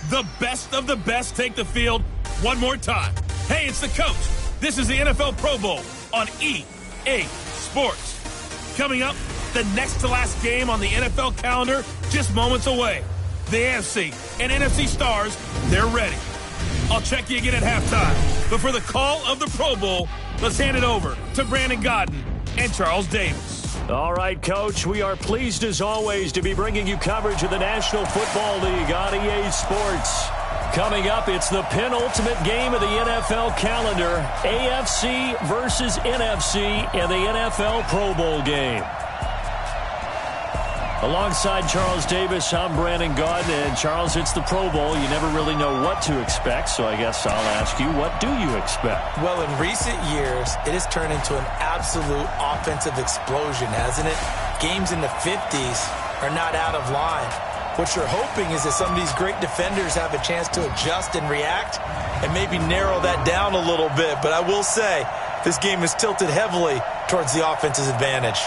The best of the best take the field one more time. Hey, it's the coach. This is the NFL Pro Bowl on EA Sports. Coming up, the next to last game on the NFL calendar just moments away. The AFC and NFC stars, they're ready. I'll check you again at halftime. But for the call of the Pro Bowl, let's hand it over to Brandon Godden and Charles Davis. All right, Coach, we are pleased as always to be bringing you coverage of the National Football League on EA Sports. Coming up, it's the penultimate game of the NFL calendar, AFC versus NFC in the NFL Pro Bowl game. Alongside Charles Davis, I'm Brandon Godden. And Charles, it's the Pro Bowl. You never really know what to expect, so I guess I'll ask you, what do you expect? Well, in recent years, it has turned into an absolute offensive explosion, hasn't it? Games in the 50s are not out of line. What you're hoping is that some of these great defenders have a chance to adjust and react and maybe narrow that down a little bit. But I will say, this game is tilted heavily towards the offense's advantage.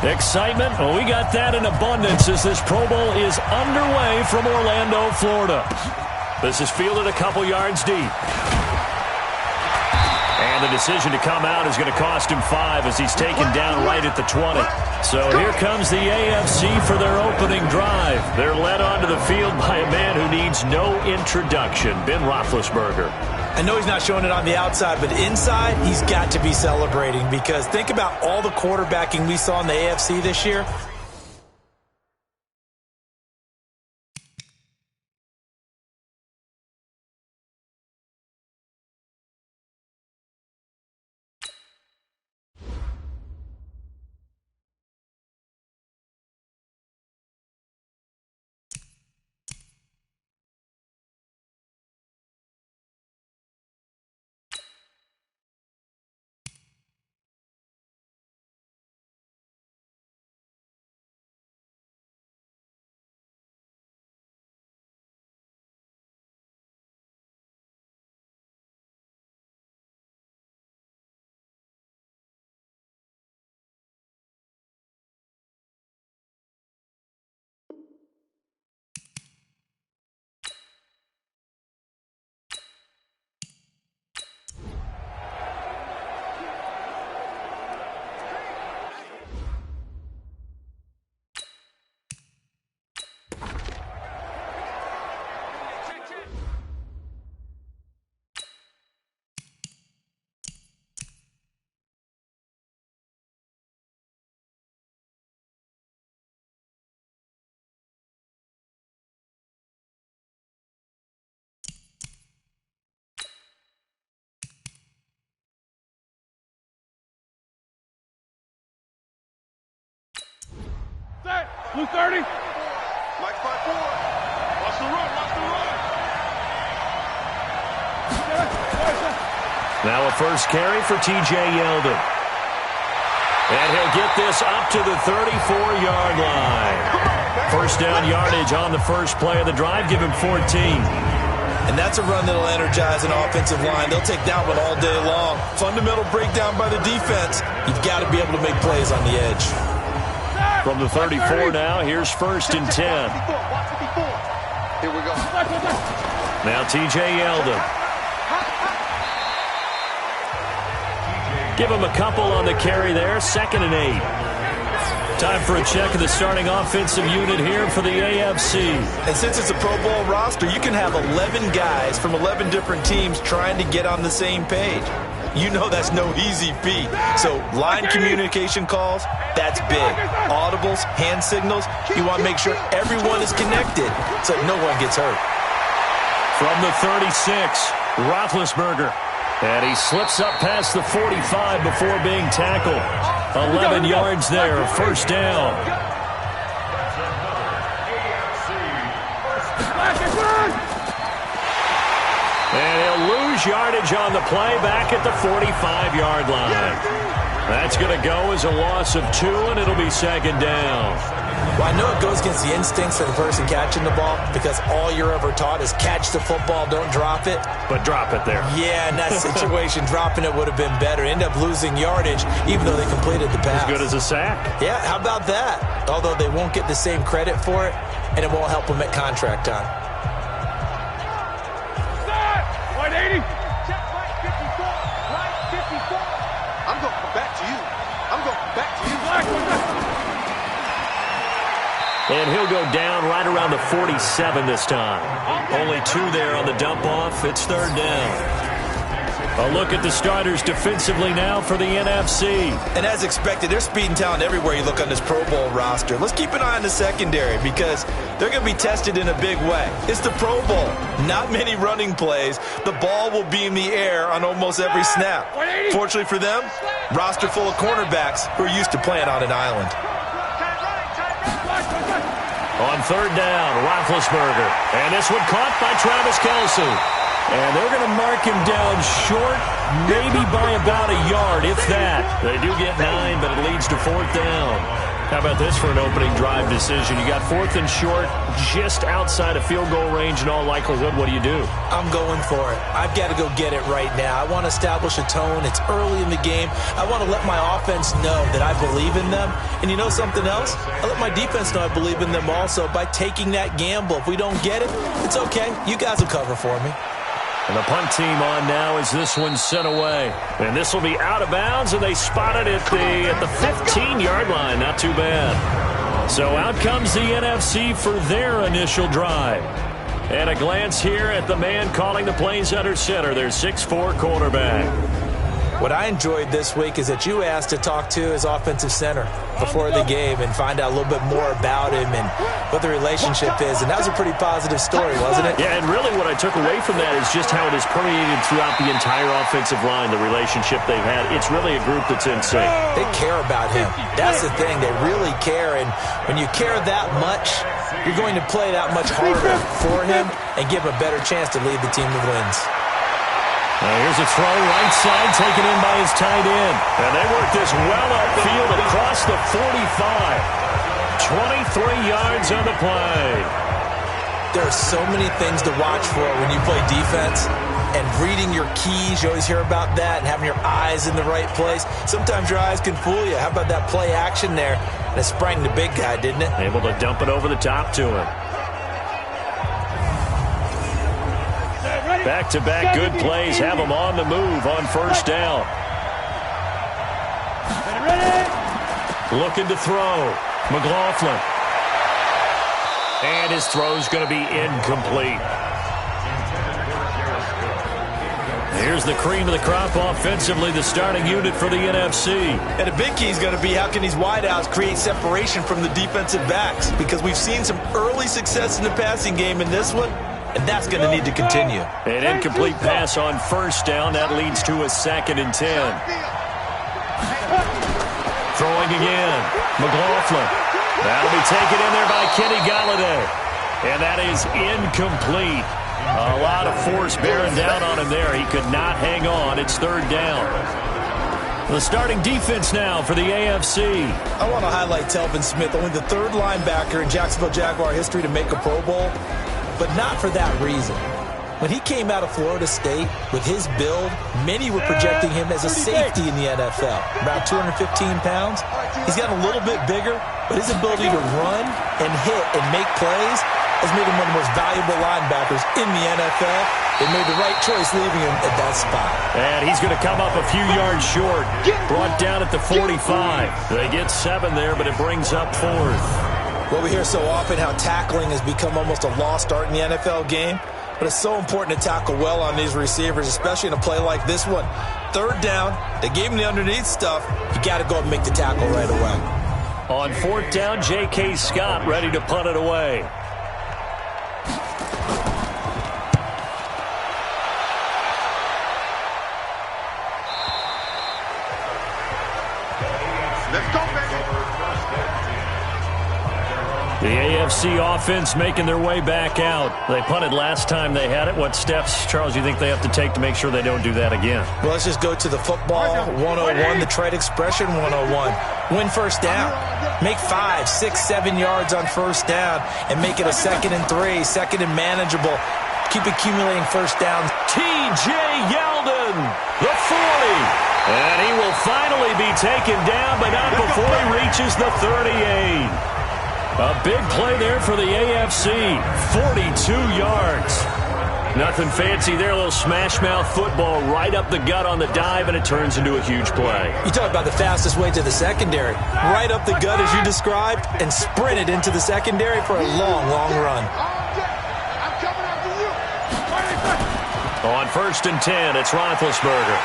Excitement, well, we got that in abundance as this Pro Bowl is underway from Orlando, Florida. This is fielded a couple yards deep. And the decision to come out is going to cost him 5 as he's taken down right at the 20. So here comes the AFC for their opening drive. They're led onto the field by a man who needs no introduction, Ben Roethlisberger. I know he's not showing it on the outside, but inside, he's got to be celebrating because think about all the quarterbacking we saw in the AFC this year. Blue 30. Mike 5-4. Watch the run. Now a first carry for T.J. Yeldon. And he'll get this up to the 34-yard line. First down yardage on the first play of the drive. Give him 14. And that's a run that'll energize an offensive line. They'll take that one all day long. Fundamental breakdown by the defense. You've got to be able to make plays on the edge. From the 34 now, here's first and 10. Here we go. Now T.J. Yeldon. Give him a couple on the carry there. 2nd and 8. Time for a check of the starting offensive unit here for the AFC. And since it's a Pro Bowl roster, you can have 11 guys from 11 different teams trying to get on the same page. You know that's no easy feat. So line communication calls, that's big. Audibles, hand signals, you want to make sure everyone is connected so no one gets hurt. From the 36, Roethlisberger. And he slips up past the 45 before being tackled. 11 yards there, first down. And he'll lose yardage on the play back at the 45-yard line. That's going to go as a loss of 2, and it'll be second down. Well, I know it goes against the instincts of the person catching the ball because all you're ever taught is catch the football, don't drop it. But drop it there. Yeah, in that situation, dropping it would have been better. End up losing yardage even though they completed the pass. As good as a sack. Yeah, how about that? Although they won't get the same credit for it, and it won't help them at contract time. White 80. Check right 54. Right 54. I'm going to come back to you. I'm going to come back to you. And he'll go down right around the 47 this time. Only 2 there on the dump-off. It's third down. A look at the starters defensively now for the NFC. And as expected, there's speed and talent everywhere you look on this Pro Bowl roster. Let's keep an eye on the secondary because they're going to be tested in a big way. It's the Pro Bowl. Not many running plays. The ball will be in the air on almost every snap. Fortunately for them, roster full of cornerbacks who are used to playing on an island. On third down, Roethlisberger. And this one caught by Travis Kelce. And they're going to mark him down short, maybe by about a yard, if that. They do get 9, but it leads to fourth down. How about this for an opening drive decision? You got fourth and short, just outside of field goal range in all likelihood. What do you do? I'm going for it. I've got to go get it right now. I want to establish a tone. It's early in the game. I want to let my offense know that I believe in them. And you know something else? I let my defense know I believe in them also by taking that gamble. If we don't get it, it's okay. You guys will cover for me. And the punt team on now as this one's sent away. And this will be out of bounds, and they spot it at the 15-yard line. Not too bad. So out comes the NFC for their initial drive. And a glance here at the man calling the plays under center, their 6'4" quarterback. What I enjoyed this week is that you asked to talk to his offensive center before the game and find out a little bit more about him and what the relationship is. And that was a pretty positive story, wasn't it? Yeah, and really what I took away from that is just how it has permeated throughout the entire offensive line, the relationship they've had. It's really a group that's in sync. They care about him. That's the thing. They really care. And when you care that much, you're going to play that much harder for him and give him a better chance to lead the team to wins. Here's a throw right side taken in by his tight end. And they work this well upfield across the 45. 23 yards on the play. There are so many things to watch for when you play defense. And reading your keys, you always hear about that, and having your eyes in the right place. Sometimes your eyes can fool you. How about that play action there? And it sprang the big guy, didn't it? Able to dump it over the top to him. Back-to-back good plays have him on the move on first down. Looking to throw. McLaughlin. And his throw's going to be incomplete. Here's the cream of the crop offensively, the starting unit for the NFC. And a big key is going to be how can these wideouts create separation from the defensive backs? Because we've seen some early success in the passing game in this one. And that's going to need to continue. An incomplete pass on first down. That leads to a 2nd and 10. Throwing again. McLaughlin. That'll be taken in there by Kenny Golladay. And that is incomplete. A lot of force bearing down on him there. He could not hang on. It's third down. The starting defense now for the AFC. I want to highlight Telvin Smith, only the 3rd linebacker in Jacksonville Jaguar history to make a Pro Bowl. But not for that reason. When he came out of Florida State with his build, many were projecting him as a safety in the NFL. About 215 pounds. He's gotten a little bit bigger, but his ability to run and hit and make plays has made him one of the most valuable linebackers in the NFL. They made the right choice leaving him at that spot. And he's going to come up a few yards short. Brought down at the 45. They get 7 there, but it brings up 4th. Well, we hear so often how tackling has become almost a lost art in the NFL game, but it's so important to tackle well on these receivers, especially in a play like this one. Third down, they gave him the underneath stuff. You got to go and make the tackle right away. On fourth down, J.K. Scott ready to punt it away. Let's go, baby. The AFC offense making their way back out. They punted last time they had it. What steps, Charles, you think they have to take to make sure they don't do that again? Well, let's just go to the football 101, the trade expression 101. Win first down. Make 5, 6, 7 yards on first down and make it a 2nd and 3, 2nd and manageable. Keep accumulating first downs. T.J. Yeldon, the 40. And he will finally be taken down, but not before he reaches the 38. A big play there for the AFC. 42 yards. Nothing fancy there. A little smash-mouth football right up the gut on the dive, and it turns into a huge play. You talk about the fastest way to the secondary. Right up the gut, as you described, and sprinted into the secondary for a long, long run. On 1st and 10, it's Roethlisberger.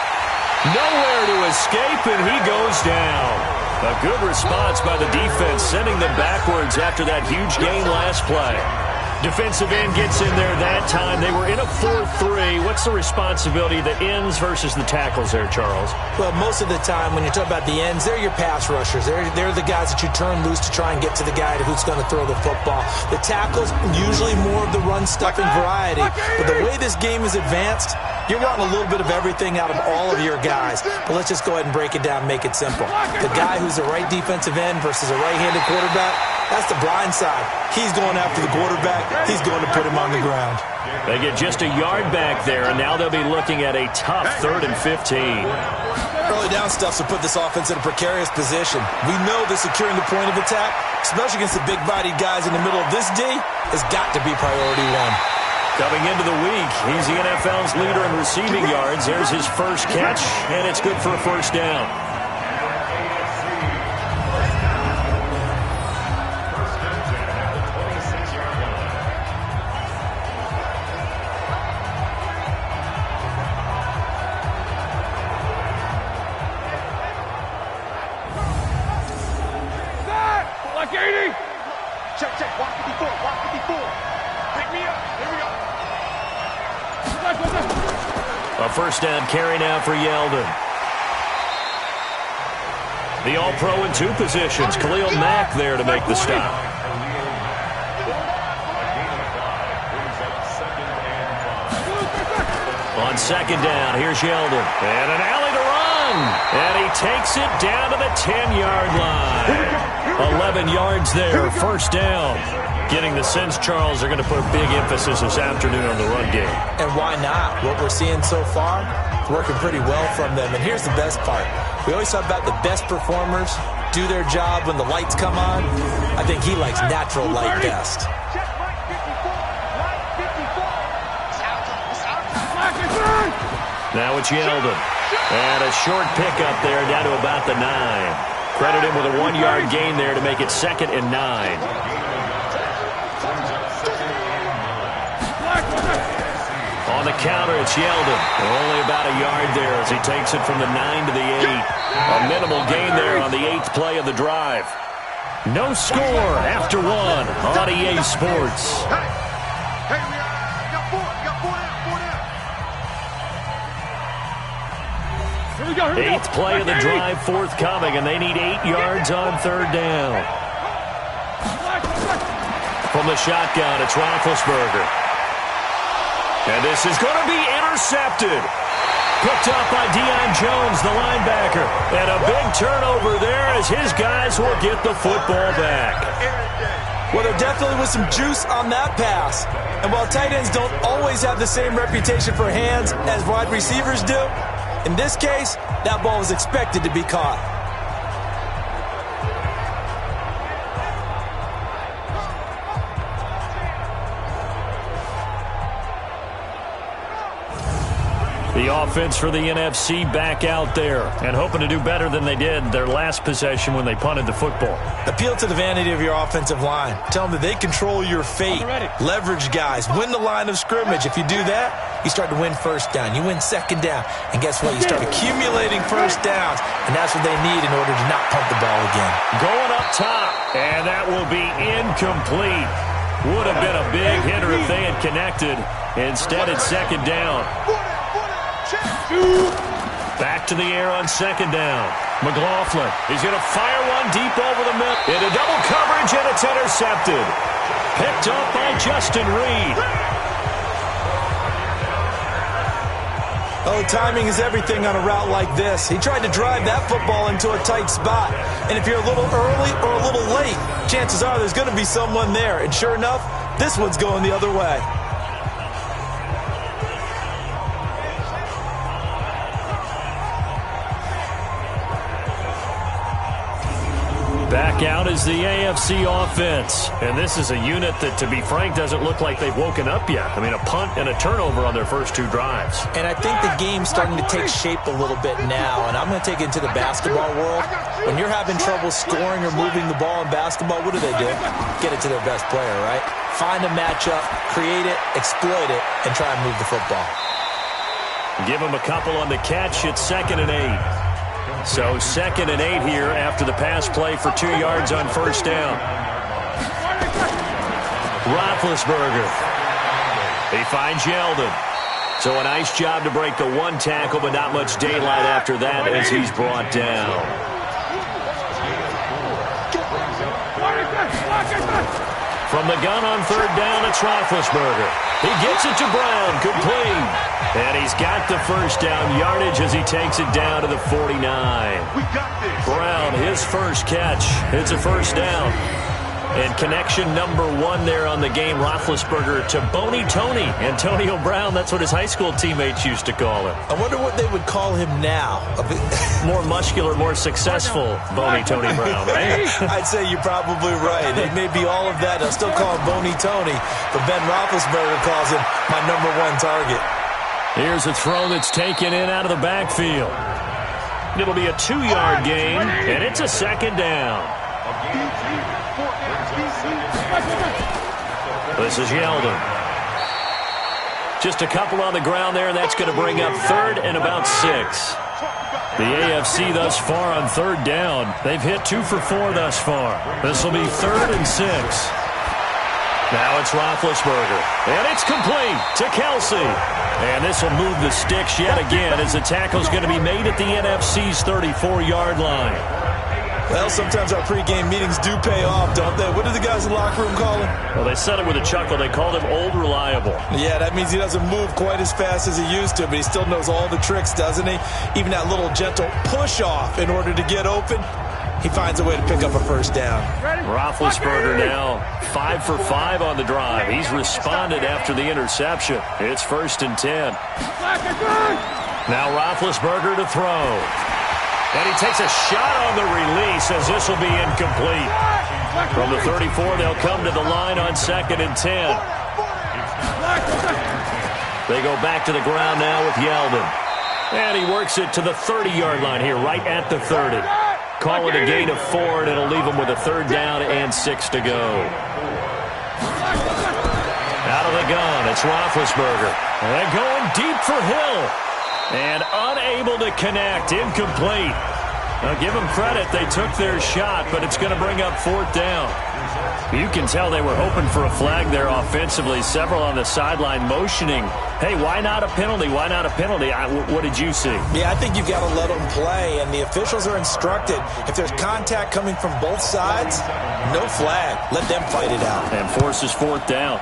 Nowhere to escape, and he goes down. A good response by the defense, sending them backwards after that huge gain last play. Defensive end gets in there that time. They were in a 4-3. What's the responsibility of the ends versus the tackles there, Charles? Well, most of the time when you talk about the ends, they're your pass rushers. They're the guys that you turn loose to try and get to the guy who's going to throw the football. The tackles, usually more of the run-stuffing variety. But the way this game is advanced, you're wanting a little bit of everything out of all of your guys. But let's just go ahead and break it down, make it simple. The guy who's the right defensive end versus a right-handed quarterback, that's the blind side. He's going after the quarterback. He's going to put him on the ground. They get just a yard back there, and now they'll be looking at a tough 3rd and 15. Early down stuff to put this offense in a precarious position. We know that securing the point of attack, especially against the big-bodied guys in the middle of this D, has got to be priority 1. Coming into the week, he's the NFL's leader in receiving yards. There's his first catch, and it's good for a first down. Check, walk 54, walk 54. Pick me up, here we go. A first down carry now for Yeldon. The All-Pro in 2 positions. Khalil Mack there to make the stop. On 2nd down, here's Yeldon. And an alley to run. And he takes it down to the 10-yard line. 11 yards there, first down. Getting the sense, Charles, they're going to put a big emphasis this afternoon on the run game. And why not? What we're seeing so far, working pretty well from them. And here's the best part. We always talk about the best performers do their job when the lights come on. I think he likes natural light best. Now it's Yeldon. And a short pickup there down to about the 9. Credit him with a 1-yard gain there to make it 2nd and 9. On the counter, it's Yeldon. Only about a yard there as he takes it from the 9 to the 8. A minimal gain there on the 8th play of the drive. No score after 1 on EA Sports. Hey, we got 4 down. Here we go. 8th play of the drive forthcoming, and they need 8 yards on 3rd down. From the shotgun, it's Roethlisberger. And this is going to be intercepted. Picked up by Deion Jones, the linebacker. And a big turnover there as his guys will get the football back. Well, there definitely was some juice on that pass. And while tight ends don't always have the same reputation for hands as wide receivers do, in this case, that ball was expected to be caught. The offense for the NFC back out there and hoping to do better than they did their last possession when they punted the football. Appeal to the vanity of your offensive line. Tell them that they control your fate. Leverage guys. Win the line of scrimmage. If you do that, you start to win first down. You win 2nd down. And guess what? You start accumulating first downs. And that's what they need in order to not punt the ball again. Going up top. And that will be incomplete. Would have been a big hitter if they had connected. Instead, it's 2nd down. Back to the air on 2nd down. McLaughlin. He's going to fire one deep over the middle. Into double coverage, and it's intercepted. Picked up by Justin Reed. Oh, timing is everything on a route like this. He tried to drive that football into a tight spot. And if you're a little early or a little late, chances are there's going to be someone there. And sure enough, this one's going the other way. Back out is the AFC offense. And this is a unit that, to be frank, doesn't look like they've woken up yet. I mean, a punt and a turnover on their first two drives. And I think the game's starting to take shape a little bit now. And I'm going to take it into the basketball world. When you're having trouble scoring or moving the ball in basketball, what do? Get it to their best player, right? Find a matchup, create it, exploit it, and try and move the football. Give them a couple on the catch. It's 2nd and 8. So 2nd and 8 here after the pass play for 2 yards on first down. Roethlisberger. He finds Yeldon. So a nice job to break the one tackle, but not much daylight after that as he's brought down. From the gun on 3rd down, it's Roethlisberger. He gets it to Brown, complete. And he's got the first down yardage as he takes it down to the 49. Brown, his first catch. It's a first down. And connection number 1 there on the game, Roethlisberger to Boney Tony. Antonio Brown, that's what his high school teammates used to call him. I wonder what they would call him now. More muscular, more successful Boney Tony Brown, right? I'd say you're probably right. It may be all of that. They'll still call him Boney Tony, but Ben Roethlisberger calls him my number 1 target. Here's a throw that's taken in out of the backfield. It'll be a 2-yard gain, and it's a 2nd down. This is Yeldon. Just a couple on the ground there, and that's going to bring up 3rd and about 6. The AFC thus far on 3rd down. They've hit 2 for 4 thus far. This will be 3rd and 6. Now it's Roethlisberger, and it's complete to Kelsey. And this will move the sticks yet again as the tackle's going to be made at the NFC's 34-yard line. Well, sometimes our pregame meetings do pay off, don't they? What do the guys in the locker room call him? Well, they said it with a chuckle. They called him Old Reliable. Yeah, that means he doesn't move quite as fast as he used to, but he still knows all the tricks, doesn't he? Even that little gentle push-off in order to get open. He finds a way to pick up a first down. Roethlisberger now 5 for 5 on the drive. He's responded after the interception. It's 1st and 10. Now Roethlisberger to throw. And he takes a shot on the release as this will be incomplete. From the 34, they'll come to the line on 2nd and 10. They go back to the ground now with Yeldon. And he works it to the 30-yard line here, right at the 30. Call it a gain of 4, and it'll leave them with a 3rd down and 6 to go. Out of the gun, it's Roethlisberger. And going deep for Hill. And unable to connect, incomplete. Now give them credit, they took their shot, but it's going to bring up 4th down. You can tell they were hoping for a flag there offensively. Several on the sideline motioning, hey, why not a penalty? Why not a penalty? What did you see? Yeah, I think you've got to let them play, and the officials are instructed. If there's contact coming from both sides, no flag. Let them fight it out. And forces 4th down.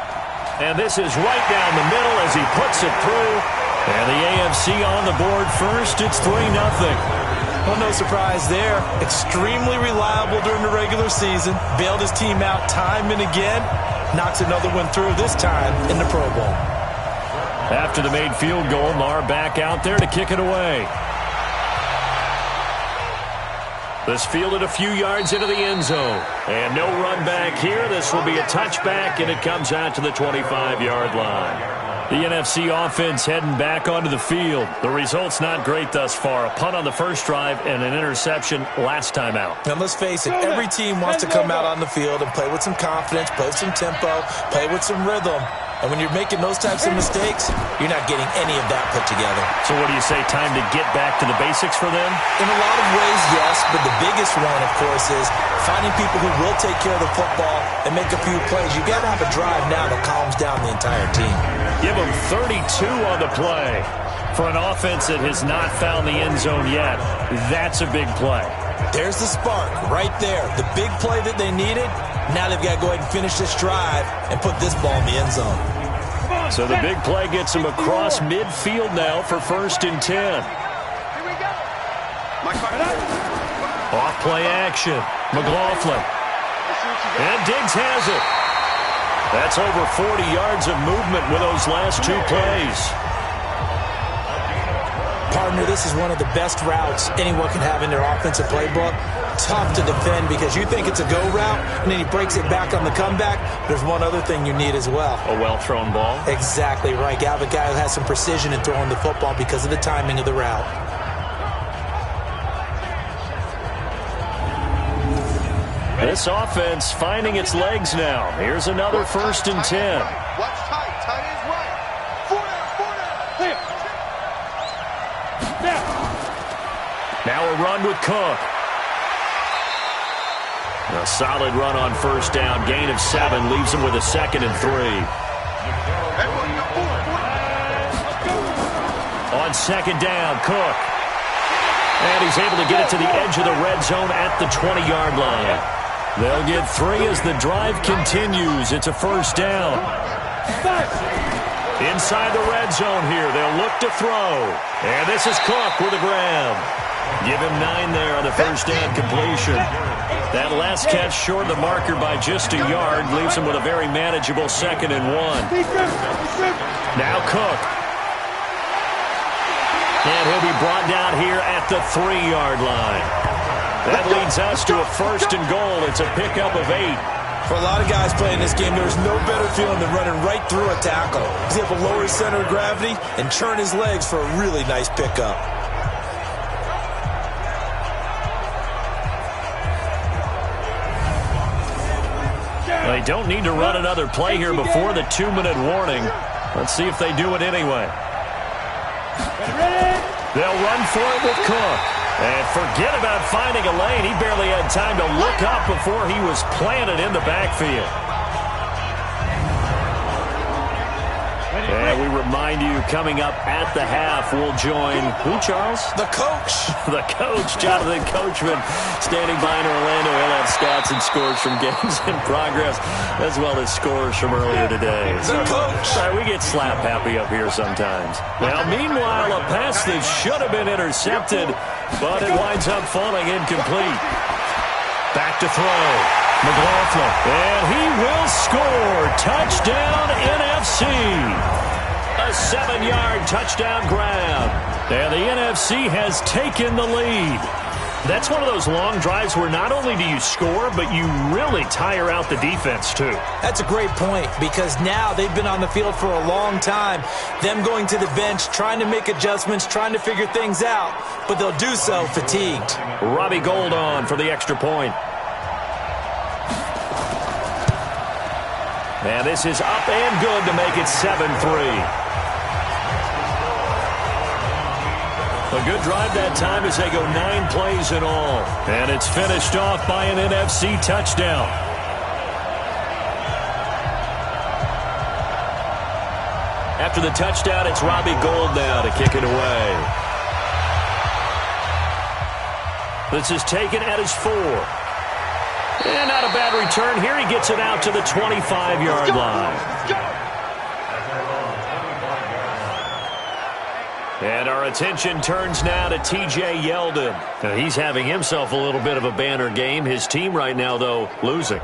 And this is right down the middle as he puts it through. And the AFC on the board first. It's 3-0. Well, no surprise there. Extremely reliable during the regular season. Bailed his team out time and again. Knocks another one through, this time in the Pro Bowl. After the made field goal, Marr back out there to kick it away. This fielded a few yards into the end zone. And no run back here. This will be a touchback, and it comes out to the 25-yard line. The NFC offense heading back onto the field. The result's not great thus far. A punt on the first drive and an interception last time out. And let's face it, every team wants to come out on the field and play with some confidence, play with some tempo, play with some rhythm. And when you're making those types of mistakes, you're not getting any of that put together. So what do you say, time to get back to the basics for them? In a lot of ways, yes, but the biggest one, of course, is finding people who will take care of the football and make a few plays. You got to have a drive now that calms down the entire team. Give them 32 on the play. For an offense that has not found the end zone yet, that's a big play. There's the spark right there. The big play that they needed, Now they've got to go ahead and finish this drive and put this ball in the end zone. So the big play gets him across midfield now for 1st and 10. Off play action. McLaughlin. And Diggs has it. That's over 40 yards of movement with those last 2 plays. Partner, this is one of the best routes anyone can have in their offensive playbook. Tough to defend because you think it's a go route, and then he breaks it back on the comeback. There's one other thing you need as well. A well-thrown ball? Exactly right. You have a guy who has some precision in throwing the football because of the timing of the route. This offense finding its legs now. Here's another 1st and 10. Watch tight. Tight ends right. 4 down. Now a run with Cook. A solid run on 1st down. Gain of 7 leaves him with a 2nd and 3. On 2nd down, Cook. And he's able to get it to the edge of the red zone at the 20-yard line. They'll get 3 as the drive continues. It's a 1st down. Inside the red zone here. They'll look to throw. And this is Cook with a grab. Give him 9 there on the 1st down completion. That last catch short of the marker by just a yard leaves him with a very manageable 2nd and 1. Now Cook. And he'll be brought down here at the 3-yard line. That leads us to a 1st and goal. It's a pickup of 8. For a lot of guys playing this game, there's no better feeling than running right through a tackle. He's able to lower his center of gravity and turn his legs for a really nice pickup. They don't need to run another play here before the 2-minute warning. Let's see if they do it anyway. They'll run for it with Cook. And forget about finding a lane. He barely had time to look up before he was planted in the backfield. And we remind you, coming up at the half, we'll join who, Charles? The coach. The coach, Jonathan Coachman, standing by in Orlando. He'll have stats and scores from games in progress, as well as scores from earlier today. The coach. We get slap happy up here sometimes. Now, meanwhile, a pass that should have been intercepted, but it winds up falling incomplete. Back to throw. McLaughlin. And he will score. Touchdown, NFC. A 7-yard touchdown grab. And the NFC has taken the lead. That's one of those long drives where not only do you score, but you really tire out the defense, too. That's a great point, because now they've been on the field for a long time. Them going to the bench, trying to make adjustments, trying to figure things out, but they'll do so fatigued. Robbie Gould on for the extra point. And this is up and good to make it 7-3. A good drive that time as they go 9 plays in all. And it's finished off by an NFC touchdown. After the touchdown, it's Robbie Gould now to kick it away. This is taken at his 4. And not a bad return here. He gets it out to the 25-yard line. And our attention turns now to T.J. Yeldon. Now, he's having himself a little bit of a banner game. His team right now, though, losing.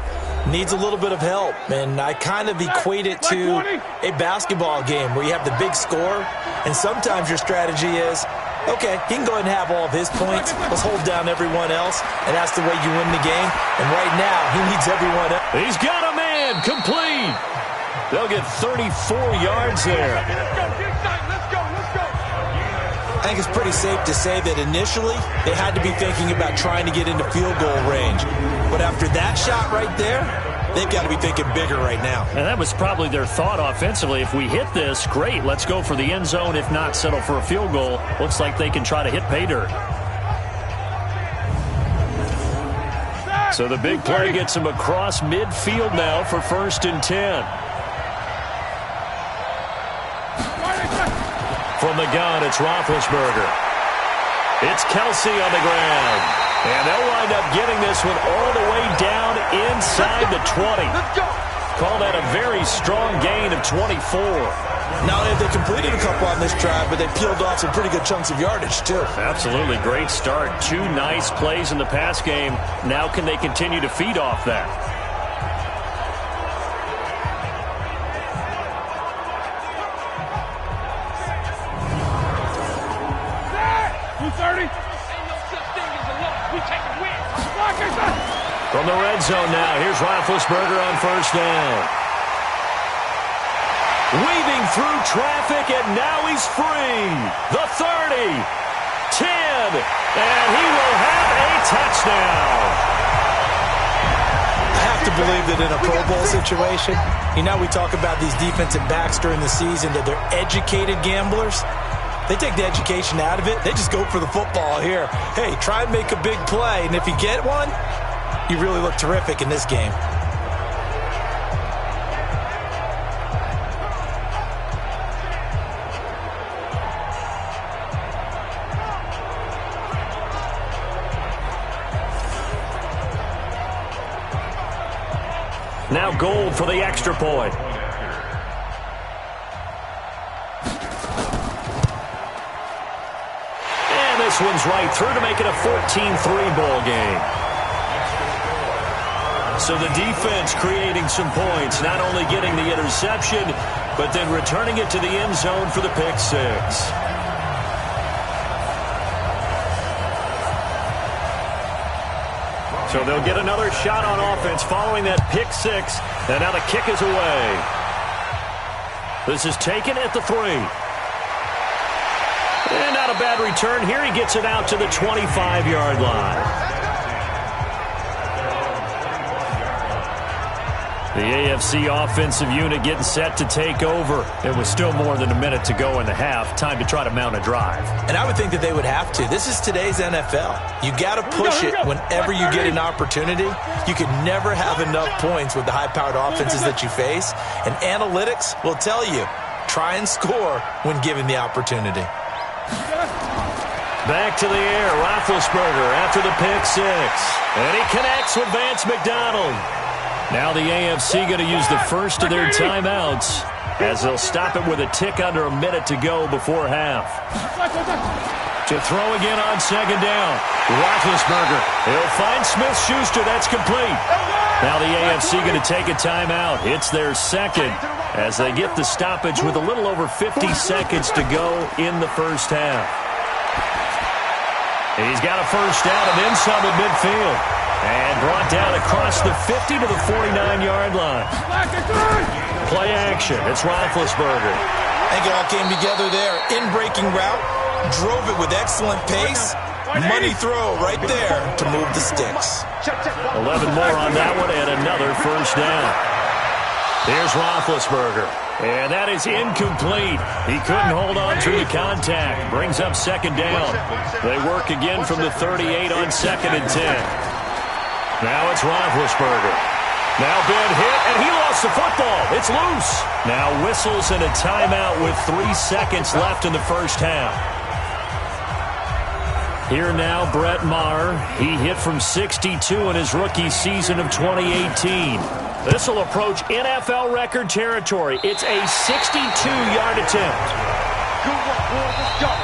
Needs a little bit of help, and I kind of equate it to a basketball game where you have the big score, and sometimes your strategy is, okay, he can go ahead and have all of his points. Let's hold down everyone else, and that's the way you win the game. And right now, he needs everyone else. He's got a man, complete. They'll get 34 yards there. I think it's pretty safe to say that initially they had to be thinking about trying to get into field goal range. But after that shot right there, they've got to be thinking bigger right now. And that was probably their thought offensively. If we hit this, great, let's go for the end zone. If not, settle for a field goal. Looks like they can try to hit pay dirt. So the big play gets him across midfield now for 1st and 10. From the gun, it's Roethlisberger. It's Kelsey on the ground. And they'll wind up getting this one all the way down inside inside the 20. Let's go. Call that a very strong gain of 24. Not only have they completed a couple on this drive, but they peeled off some pretty good chunks of yardage, too. Absolutely great start. 2 nice plays in the pass game. Now can they continue to feed off that? From the red zone now, here's Roethlisberger on first down. Weaving through traffic, and now he's free. The 30, 10, and he will have a touchdown. I have to believe that in a Pro Bowl situation, we talk about these defensive backs during the season, that they're educated gamblers. They take the education out of it. They just go for the football here. Hey, try and make a big play, and if you get one, you really look terrific in this game. Now Gold for the extra point. And this one's right through to make it a 14-3 ball game. So the defense creating some points, not only getting the interception, but then returning it to the end zone for the pick six. So they'll get another shot on offense following that pick six. And now the kick is away. This is taken at the 3. And not a bad return here. He gets it out to the 25-yard line. The AFC offensive unit getting set to take over. It was still more than a minute to go in the half. Time to try to mount a drive. And I would think that they would have to. This is today's NFL. You got to push it whenever you get an opportunity. You can never have enough points with the high-powered offenses that you face. And analytics will tell you, try and score when given the opportunity. Back to the air, Roethlisberger after the pick six. And he connects with Vance McDonald. Now the AFC going to use the first of their timeouts as they'll stop it with a tick under a minute to go before half. To throw again on second down. Roethlisberger. He'll find Smith-Schuster. That's complete. Now the AFC going to take a timeout. It's their second as they get the stoppage with a little over 50 seconds to go in the first half. He's got a first down and then some at midfield. And brought down across the 50 to the 49-yard line. Play action. It's Roethlisberger. I think it all came together there. In-breaking route. Drove it with excellent pace. Money throw right there to move the sticks. 11 more on that one and another first down. Here's Roethlisberger. And that is incomplete. He couldn't hold on through the contact. Brings up second down. They work again from the 38 on second and 10. Now it's Roethlisberger. Now been hit, and he lost the football. It's loose. Now whistles and a timeout with 3 seconds left in the first half. Here now, Brett Maher. He hit from 62 in his rookie season of 2018. This will approach NFL record territory. It's a 62-yard attempt.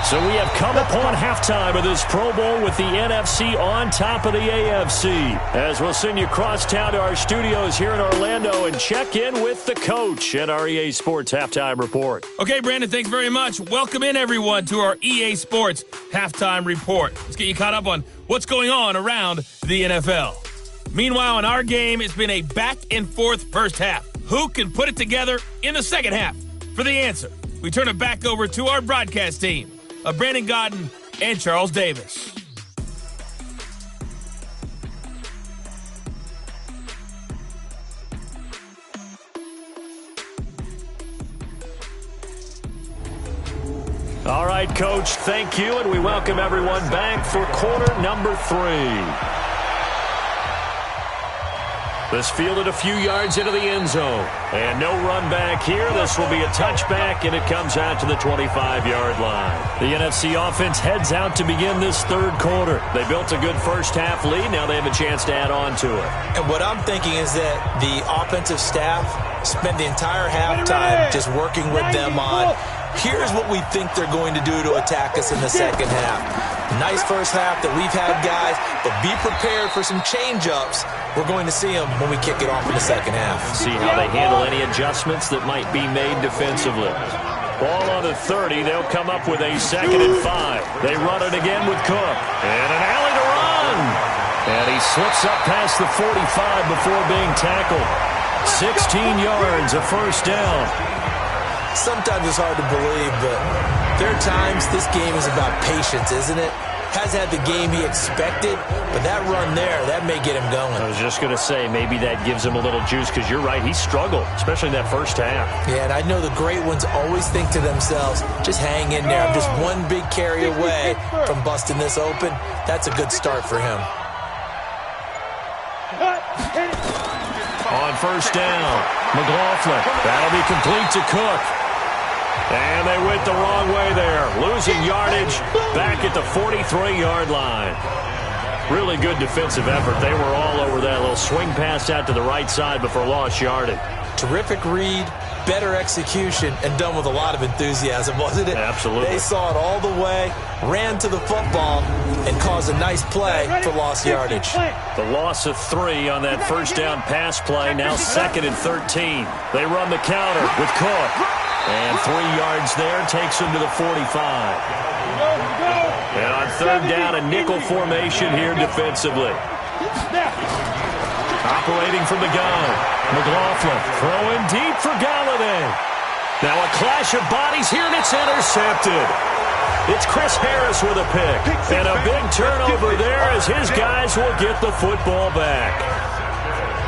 So we have come upon halftime of this Pro Bowl with the NFC on top of the AFC. As we'll send you across town to our studios here in Orlando and check in with the coach at our EA Sports Halftime Report. Okay, Brandon, thanks very much. Welcome in, everyone, to our EA Sports Halftime Report. Let's get you caught up on what's going on around the NFL. Meanwhile, in our game, it's been a back-and-forth first half. Who can put it together in the second half? For the answer, we turn it back over to our broadcast team of Brandon Godden and Charles Davis. All right, Coach, thank you, and we welcome everyone back for quarter number 3. This fielded a few yards into the end zone. And no run back here. This will be a touchback, and it comes out to the 25-yard line. The NFC offense heads out to begin this third quarter. They built a good first-half lead. Now they have a chance to add on to it. And what I'm thinking is that the offensive staff spent the entire halftime just working with them on, here's what we think they're going to do to attack us in the second half. Nice first half that we've had, guys, but be prepared for some change-ups. We're going to see them when we kick it off in the second half. See how they handle any adjustments that might be made defensively. Ball on the 30. They'll come up with a 2nd and 5. They run it again with Cook. And an alley to run. And he slips up past the 45 before being tackled. 16 yards, a first down. Sometimes it's hard to believe, but there are times this game is about patience, isn't it? Has had the game he expected, but that run there, that may get him going. I was just going to say, maybe that gives him a little juice, because you're right, he struggled, especially in that first half. Yeah, and I know the great ones always think to themselves, just hang in there. I'm just one big carry away from busting this open. That's a good start for him. On first down, McLaughlin. That'll be complete to Cook. And they went the wrong way there. Losing yardage back at the 43-yard line. Really good defensive effort. They were all over that little swing pass out to the right side before lost yardage. Terrific read, better execution, and done with a lot of enthusiasm, wasn't it? Absolutely. They saw it all the way, ran to the football, and caused a nice play for lost yardage. The loss of 3 on that first down pass play, now 2nd and 13. They run the counter with Cook. And 3 yards there takes him to the 45. And on third down, a nickel formation here defensively. Operating from the gun. McLaughlin throwing deep for Galladay. Now a clash of bodies here, and it's intercepted. It's Chris Harris with a pick. And a big turnover there as his guys will get the football back.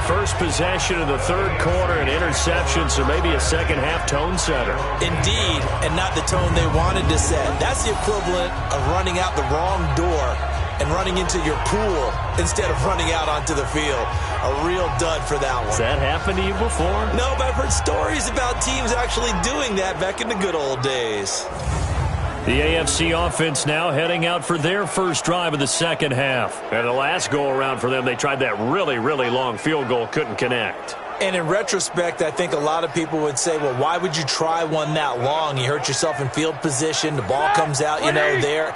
First possession of the third quarter, an interception, so maybe a second-half tone setter. Indeed, and not the tone they wanted to set. That's the equivalent of running out the wrong door and running into your pool instead of running out onto the field. A real dud for that one. Has that happened to you before? No, but I've heard stories about teams actually doing that back in the good old days. The AFC offense now heading out for their first drive of the second half. And the last go-around for them, they tried that really, really long field goal, couldn't connect. And in retrospect, I think a lot of people would say, well, why would you try one that long? You hurt yourself in field position. The ball comes out, there.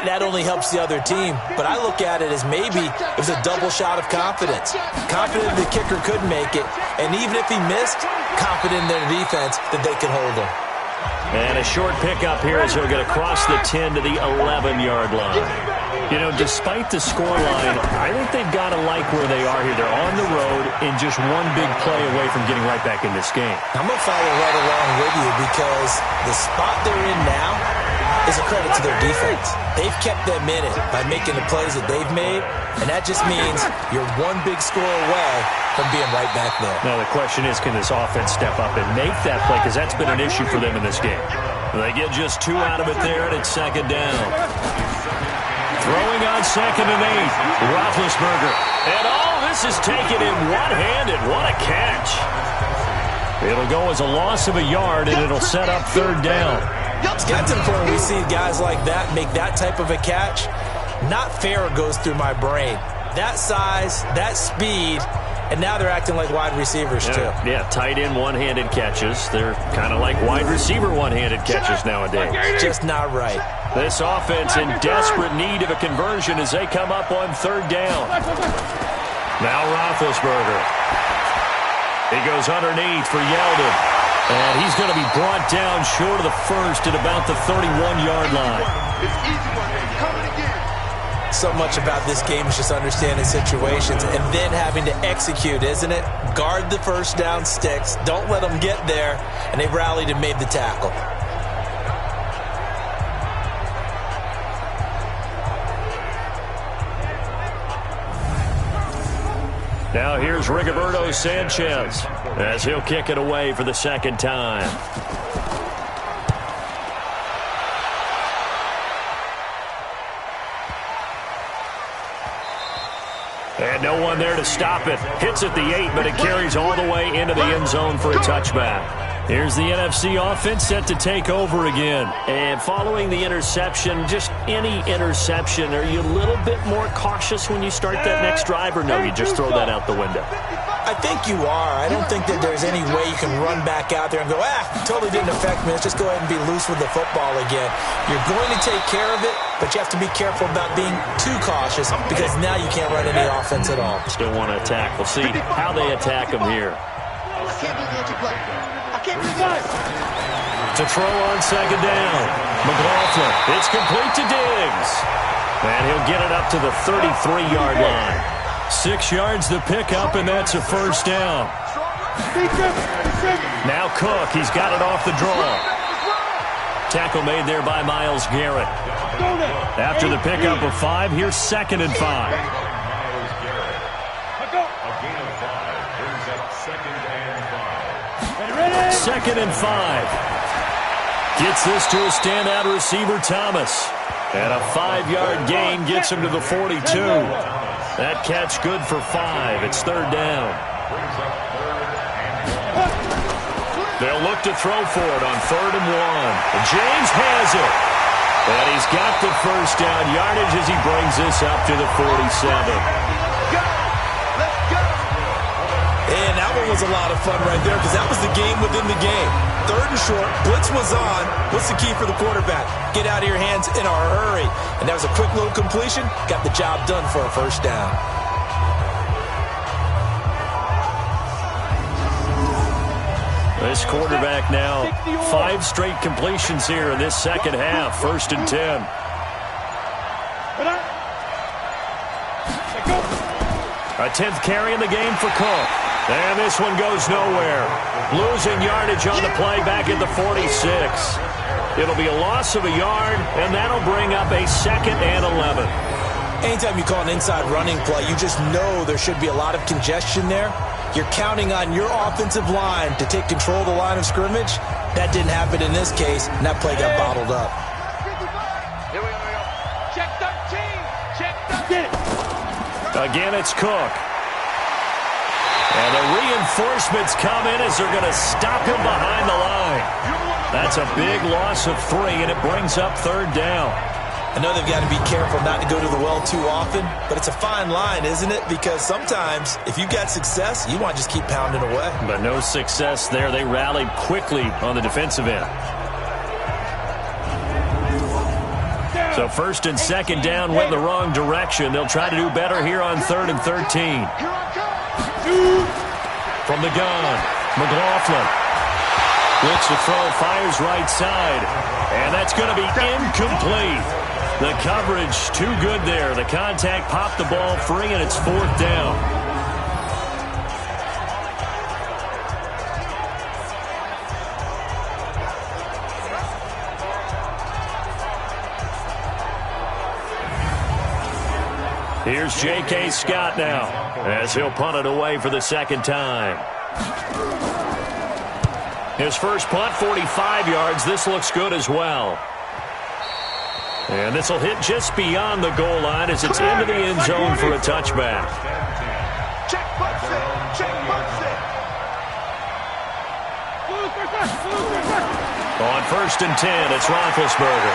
That only helps the other team. But I look at it as maybe it was a double shot of confidence. Confident the kicker could make it. And even if he missed, confident in their defense that they could hold him. And a short pickup here as he'll get across the 10 to the 11-yard line. Despite the scoreline, I think they've got to like where they are here. They're on the road and just one big play away from getting right back in this game. I'm going to follow right along with you because the spot they're in now is a credit to their defense. They've kept them in it by making the plays that they've made, and that just means you're one big score away from being right back there. Now the question is, can this offense step up and make that play? Because that's been an issue for them in this game. They get just 2 out of it there, and it's second down. Throwing on 2nd and 8. Roethlisberger. And this is taken in one-handed. What a catch. It'll go as a loss of a yard, and it'll set up third down. It's got to the point where we see guys like that make that type of a catch. Not fair goes through my brain. That size, that speed, and now they're acting like wide receivers too. Yeah, tight end one-handed catches. They're kind of like wide receiver one-handed catches nowadays. Just not right. This offense in desperate need of a conversion as they come up on third down. Now Roethlisberger. He goes underneath for Yeldon. And he's going to be brought down short of the first at about the 31-yard line. So much about this game is just understanding situations and then having to execute, isn't it? Guard the first down sticks. Don't let them get there. And they rallied and made the tackle. Now here's Rigoberto Sanchez as he'll kick it away for the second time. And no one there to stop it. Hits at the 8, but it carries all the way into the end zone for a touchback. Here's the NFC offense set to take over again. And following the interception, just any interception, are you a little bit more cautious when you start that next drive, or no, you just throw that out the window? I think you are. I don't think that there's any way you can run back out there and go, totally didn't affect me. Let's just go ahead and be loose with the football again. You're going to take care of it, but you have to be careful about being too cautious because now you can't run any offense at all. Still want to attack. We'll see how they attack him here. I can't do the edge play. I can't do this. To throw on second down. McLaughlin. It's complete to Diggs. And he'll get it up to the 33-yard line. 6 yards the pickup, and that's a first down. Now Cook. He's got it off the draw. Tackle made there by Myles Garrett. After the pickup of 5, here's 2nd and 5. Second and 5. Gets this to a standout receiver, Thomas. And a 5-yard gain gets him to the 42. That catch good for 5. It's 3rd down. They'll look to throw for it on 3rd and 1. James has it. And he's got the first down yardage as he brings this up to the 47. And that one was a lot of fun right there because that was the game within the game. 3rd and short, blitz was on. What's the key for the quarterback? Get out of your hands in a hurry. And that was a quick little completion. Got the job done for a first down. This quarterback now 5 straight completions here in this second half. 1st and 10. A 10th carry in the game for Cook. And this one goes nowhere. Losing yardage on the play back at the 46. It'll be a loss of a yard, and that'll bring up a 2nd and 11. Anytime you call an inside running play, you just know there should be a lot of congestion there. You're counting on your offensive line to take control of the line of scrimmage. That didn't happen in this case, and that play got bottled up. Here we go. Check 13. Check 13. Again, it's Cook. And the reinforcements come in as they're going to stop him behind the line. That's a big loss of 3, and it brings up 3rd down. I know they've got to be careful not to go to the well too often, but it's a fine line, isn't it? Because sometimes, if you've got success, you want to just keep pounding away. But no success there. They rallied quickly on the defensive end. So 1st and 2nd down went in the wrong direction. They'll try to do better here on 3rd and 13. From the gun, McLaughlin. Looks to throw, fires right side. And that's going to be incomplete. The coverage too good there. The contact popped the ball free, and it's 4th down. Here's J.K. Scott now as he'll punt it away for the 2nd time. His first punt, 45 yards. This looks good as well. And this will hit just beyond the goal line as it's into the end zone for a touchback. Check punts it. Check punts it. On 1st and 10, it's Roethlisberger.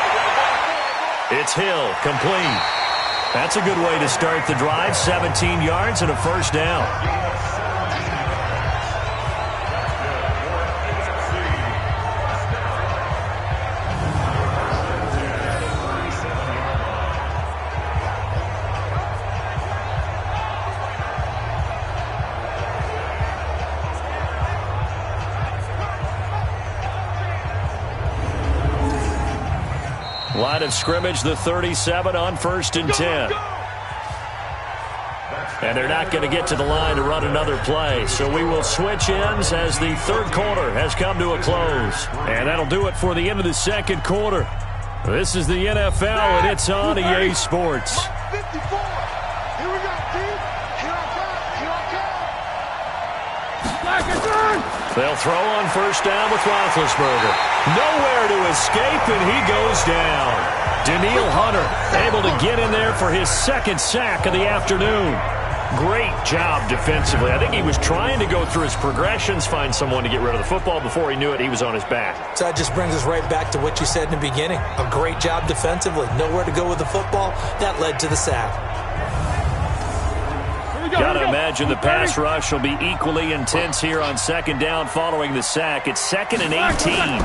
It's Hill, complete. That's a good way to start the drive. 17 yards and a first down. Line of scrimmage, the 37 on 1st and 10. And they're not going to get to the line to run another play. So we will switch ends as the 3rd quarter has come to a close. And that'll do it for the end of the 2nd quarter. This is the NFL, and it's on EA Sports. 54. Here we go, team. Here I come. They'll throw on 1st down with Roethlisberger. Nowhere to escape, and he goes down. Danielle Hunter able to get in there for his 2nd sack of the afternoon. Great job defensively. I think he was trying to go through his progressions, find someone to get rid of the football. Before he knew it, he was on his back. So that just brings us right back to what you said in the beginning. A great job defensively. Nowhere to go with the football. That led to the sack. Got to imagine the pass rush will be equally intense here on second down following the sack. It's 2nd and 18.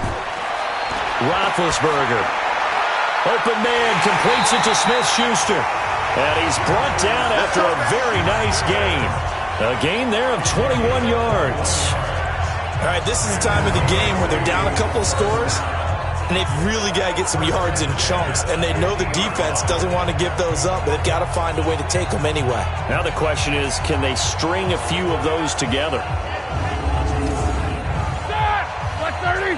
Roethlisberger. Open man completes it to Smith-Schuster. And he's brought down after a very nice gain. A gain there of 21 yards. All right, this is the time of the game where they're down a couple of scores, and they've really got to get some yards in chunks. And they know the defense doesn't want to give those up, but they've got to find a way to take them anyway. Now the question is, can they string a few of those together? Black 30.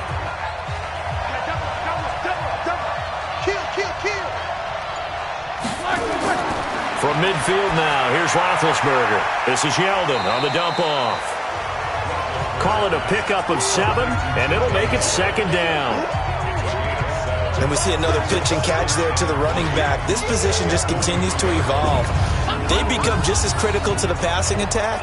Kill. From midfield now, here's Roethlisberger. This is Yeldon on the dump off. Call it a pickup of 7, and it'll make it 2nd down. And we see another pitch and catch there to the running back. This position just continues to evolve. They become just as critical to the passing attack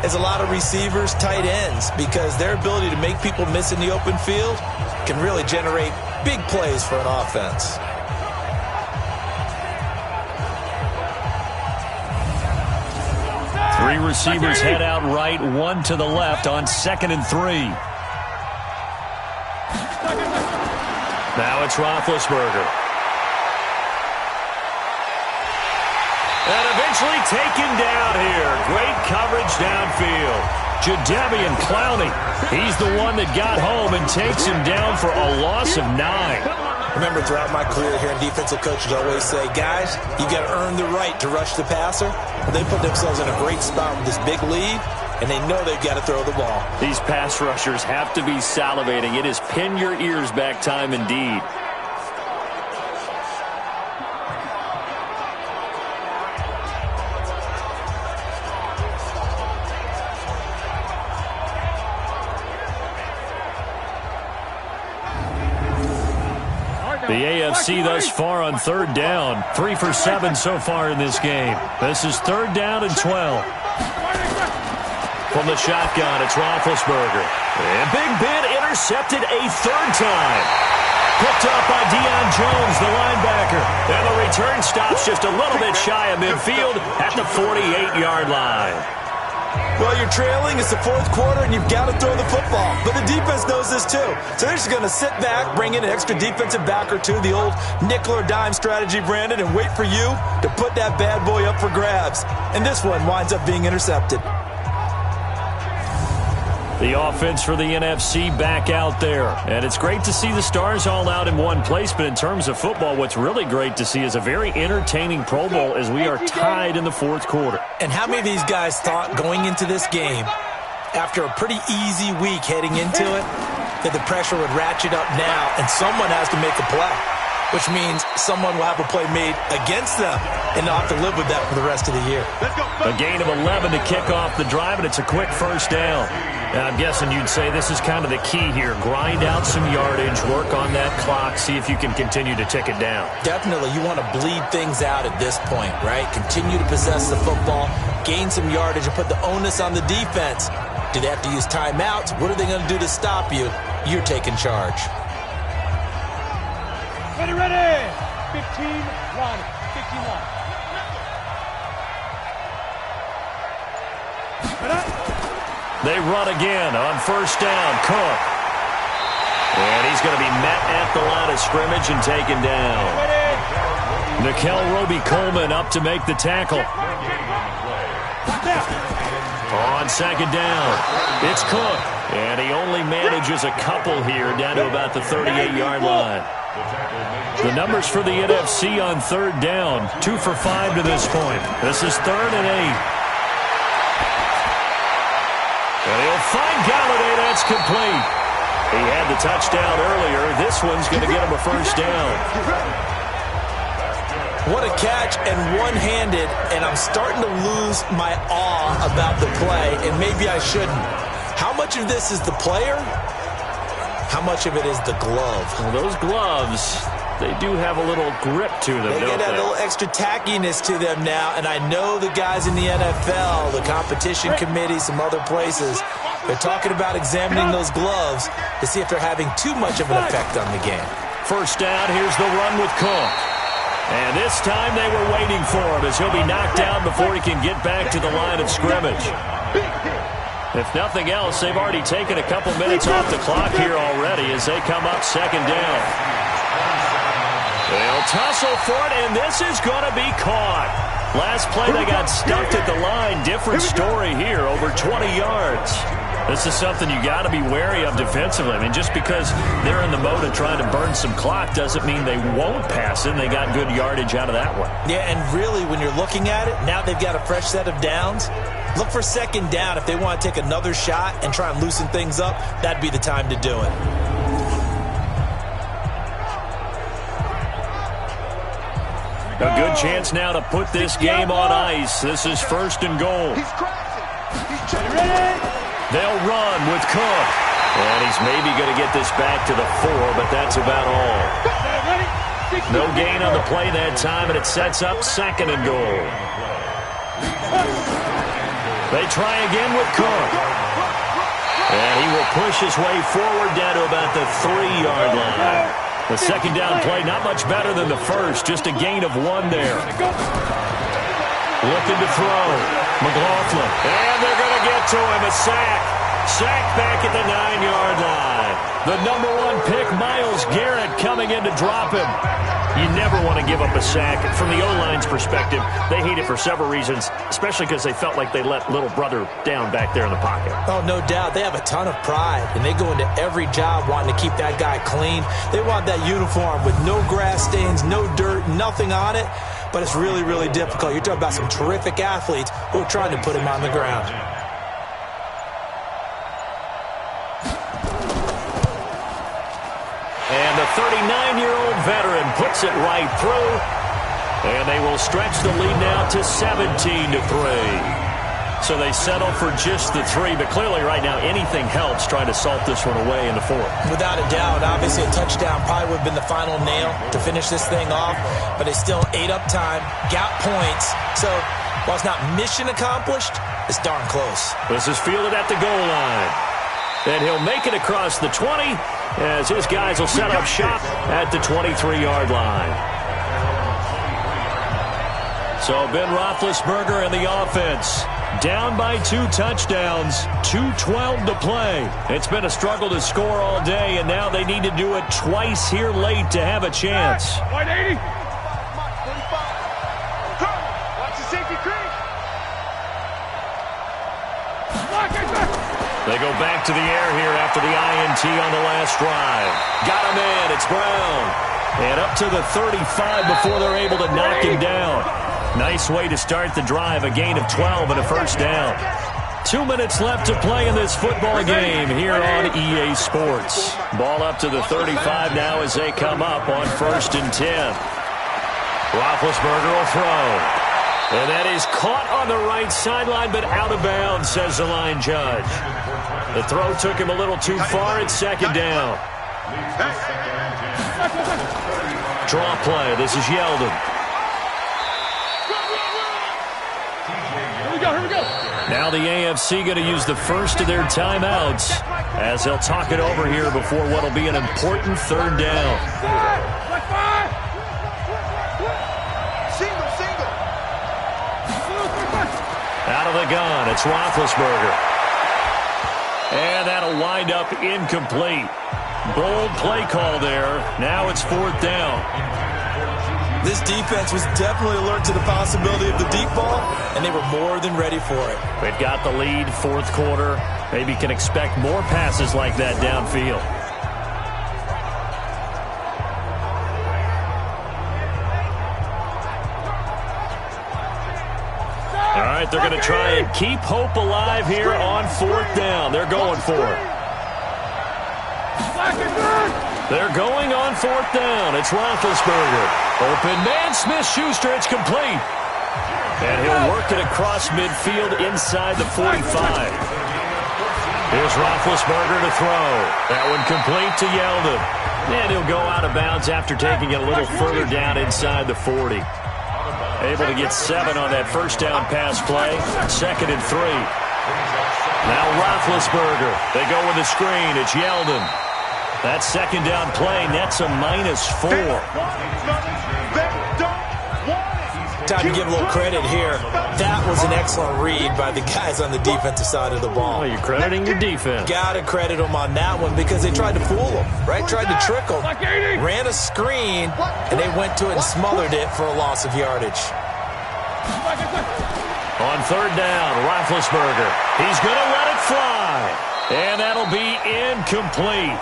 as a lot of receivers, tight ends, because their ability to make people miss in the open field can really generate big plays for an offense. Three receivers head out right, one to the left on 2nd and 3. Now it's Roethlisberger. And eventually taken down here. Great coverage downfield. Jadeveon Clowney. He's the one that got home and takes him down for a loss of 9. Remember, throughout my career here, defensive coaches always say, guys, you got to earn the right to rush the passer. They put themselves in a great spot with this big lead, and they know they've got to throw the ball. These pass rushers have to be salivating. It is pin your ears back time indeed. The AFC thus far on 3rd down. 3 for 7 so far in this game. This is 3rd down and 12. From the shotgun, it's Roethlisberger. And Big Ben intercepted a 3rd time. Picked up by Deion Jones, the linebacker. And the return stops just a little bit shy of midfield at the 48-yard line. Well, you're trailing. It's the 4th quarter, and you've got to throw the football. But the defense knows this, too. So they're just going to sit back, bring in an extra defensive back or two, the old nickel or dime strategy, Brandon, and wait for you to put that bad boy up for grabs. And this one winds up being intercepted. The offense for the NFC back out there. And it's great to see the stars all out in one place, but in terms of football, what's really great to see is a very entertaining Pro Bowl as we are tied in the 4th quarter. And how many of these guys thought going into this game, after a pretty easy week heading into it, that the pressure would ratchet up now and someone has to make a play, which means someone will have a play made against them and not have to live with that for the rest of the year. A gain of 11 to kick off the drive, and it's a quick 1st down. Now, I'm guessing you'd say this is kind of the key here. Grind out some yardage, work on that clock, see if you can continue to tick it down. Definitely. You want to bleed things out at this point, right? Continue to possess the football, gain some yardage, and put the onus on the defense. Do they have to use timeouts? What are they going to do to stop you? You're taking charge. Ready. 15-1. 15-1. They run again on 1st down. Cook. And he's going to be met at the line of scrimmage and taken down. Nickel Roby-Coleman up to make the tackle. On 2nd down, it's Cook. And he only manages a couple here down to about the 38-yard line. The numbers for the NFC on 3rd down, 2 for 5 to this point. This is 3rd and 8. And he'll find Galladay. That's complete. He had the touchdown earlier. This one's going to get him a 1st down. What a catch, and one-handed, and I'm starting to lose my awe about the play, and maybe I shouldn't. How much of this is the player? How much of it is the glove? Well, those gloves, they do have a little grip to them, They don't get that they? little extra tackiness to them now, and I know the guys in the NFL, the competition committee, some other places, they're talking about examining those gloves to see if they're having too much of an effect on the game. First down, here's the run with Cook. And this time they were waiting for him as he'll be knocked down before he can get back to the line of scrimmage. If nothing else, they've already taken a couple minutes off the clock here already as they come up second down. They'll tussle for it, and this is going to be caught. Last play, they got stuffed at the line. Different story here, over 20 yards. This is something you got to be wary of defensively. I mean, just because they're in the mode of trying to burn some clock doesn't mean they won't pass it. They got good yardage out of that one. Yeah, and really, when you're looking at it, now they've got a fresh set of downs. Look for second down. If they want to take another shot and try and loosen things up, that'd be the time to do it. A good chance now to put this game on ice. This is first and goal. He's crashing. He's ready. They'll run with Cook. And he's maybe going to get this back to the 4, but that's about all. No gain on the play that time, and it sets up second and goal. They try again with Cook. And he will push his way forward down to about the 3-yard line. The second down play, not much better than the first, just a gain of 1 there. Looking to throw. McLaughlin. And they're going to get to him. A sack. Sack back at the 9-yard line. The number 1 pick, Myles Garrett, coming in to drop him. You never want to give up a sack. From the O-line's perspective, they hate it for several reasons, especially because they felt like they let little brother down back there in the pocket. Oh, no doubt. They have a ton of pride, and they go into every job wanting to keep that guy clean. They want that uniform with no grass stains, no dirt, nothing on it, but it's really, really difficult. You're talking about some terrific athletes who are trying to put him on the ground. And the 39-year-old veteran puts it right through. And they will stretch the lead now to 17-3. So they settle for just the 3. But clearly right now anything helps trying to salt this one away in the 4th. Without a doubt. Obviously a touchdown probably would have been the final nail to finish this thing off. But they still ate up time, got points. So while it's not mission accomplished, it's darn close. This is fielded at the goal line. And he'll make it across the 20 as his guys will set up shop at the 23-yard line. So Ben Roethlisberger and the offense down by 2 touchdowns, 2:12 to play. It's been a struggle to score all day, and now they need to do it twice here late to have a chance. 180. Watch the safety creep. They go back to the air here after the INT on the last drive. Got him in. It's Brown. And up to the 35 before they're able to knock him down. Nice way to start the drive. A gain of 12 and a first down. 2 minutes left to play in this football game here on EA Sports. Ball up to the 35 now as they come up on 1st and 10. Roethlisberger will throw. And that is caught on the right sideline, but out of bounds, says the line judge. The throw took him a little too far. It's second down. Draw play. This is Yeldon. Here we go. Now the AFC going to use the first of their timeouts as they'll talk it over here before what will be an important 3rd down. Left 5. Single. Out of the gun, it's Roethlisberger. And that'll wind up incomplete. Bold play call there. Now it's 4th down. This defense was definitely alert to the possibility of the deep ball, and they were more than ready for it. They've got the lead, 4th quarter. Maybe can expect more passes like that downfield. All right, they're going to try and keep hope alive here on 4th down. They're going for it. They're going on 4th down. It's Roethlisberger. Open man, Smith-Schuster. It's complete. And he'll work it across midfield inside the 45. Here's Roethlisberger to throw. That one complete to Yeldon. And he'll go out of bounds after taking it a little further down inside the 40. Able to get 7 on that first down pass play. 2nd and 3. Now Roethlisberger. They go with the screen. It's Yeldon. That second down play nets a -4. Time to give a little credit here. That was an excellent read by the guys on the defensive side of the ball. Oh, you're crediting your defense. Got to credit them on that one because they tried to fool them, right? Tried to trick them. Ran a screen, and they went to it and smothered it for a loss of yardage. On 3rd down, Roethlisberger. He's going to let it fly. And that'll be incomplete.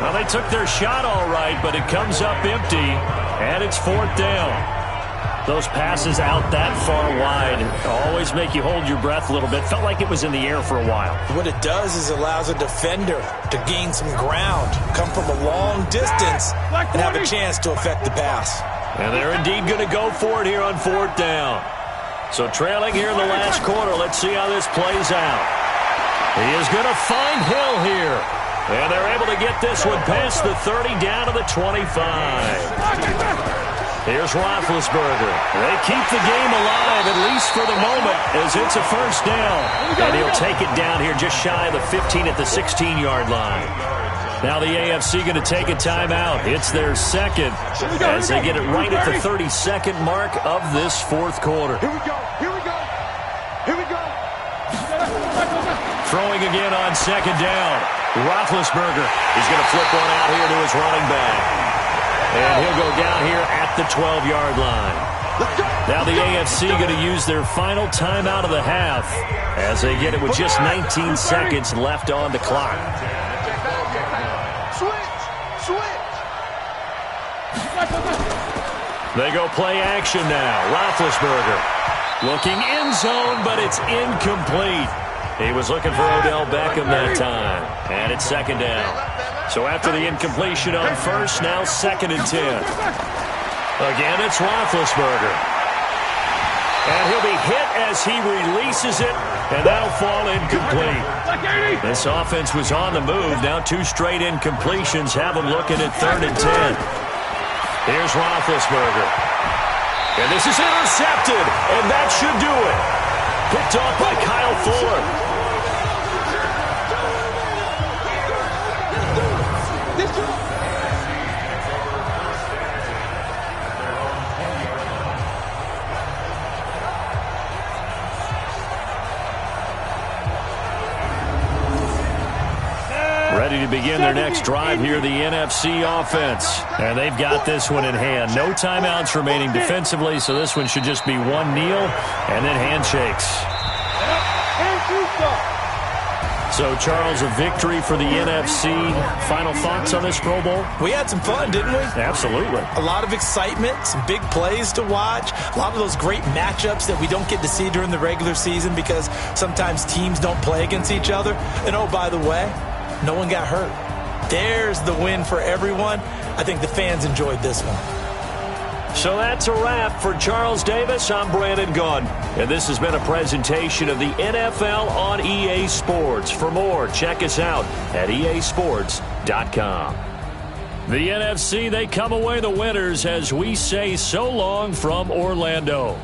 Well, they took their shot all right, but it comes up empty, and it's 4th down. Those passes out that far wide always make you hold your breath a little bit. Felt like it was in the air for a while. What it does is it allows a defender to gain some ground, come from a long distance, and have a chance to affect the pass. And they're indeed going to go for it here on 4th down. So trailing here in the last quarter, let's see how this plays out. He is going to find Hill here. And they're able to get this one past the 30 down to the 25. Here's Roethlisberger. They keep the game alive, at least for the moment, as it's a first down. And he'll take it down here just shy of the 15 at the 16-yard line. Now the AFC going to take a timeout. It's their second as they get it right at the 32nd mark of this 4th quarter. Here we go. Here we go. Here we go. Throwing again on 2nd down. Roethlisberger is going to flip one out here to his running back. And he'll go down here at the 12-yard line. Now the AFC going to use their final timeout of the half as they get it with just 19 seconds left on the clock. They go play action now. Roethlisberger looking end zone, but it's incomplete. He was looking for Odell Beckham that time. And it's 2nd down. So after the incompletion on 1st, now 2nd and 10. Again, it's Roethlisberger. And he'll be hit as he releases it, and that'll fall incomplete. This offense was on the move. Now 2 straight incompletions have them looking at 3rd and 10. Here's Roethlisberger. And this is intercepted, and that should do it. Picked off by Kyle Fuller. Ready to begin their next drive here, the NFC offense. And they've got this one in hand. No timeouts remaining defensively, so this one should just be one kneel and then handshakes. So, Charles, a victory for the NFC. Final thoughts on this Pro Bowl? We had some fun, didn't we? Absolutely. A lot of excitement, some big plays to watch, a lot of those great matchups that we don't get to see during the regular season because sometimes teams don't play against each other. And, oh, by the way, no one got hurt. There's the win for everyone. I think the fans enjoyed this one. So that's a wrap for Charles Davis. I'm Brandon Gaudin. And this has been a presentation of the NFL on EA Sports. For more, check us out at easports.com. The NFC, they come away the winners as we say so long from Orlando.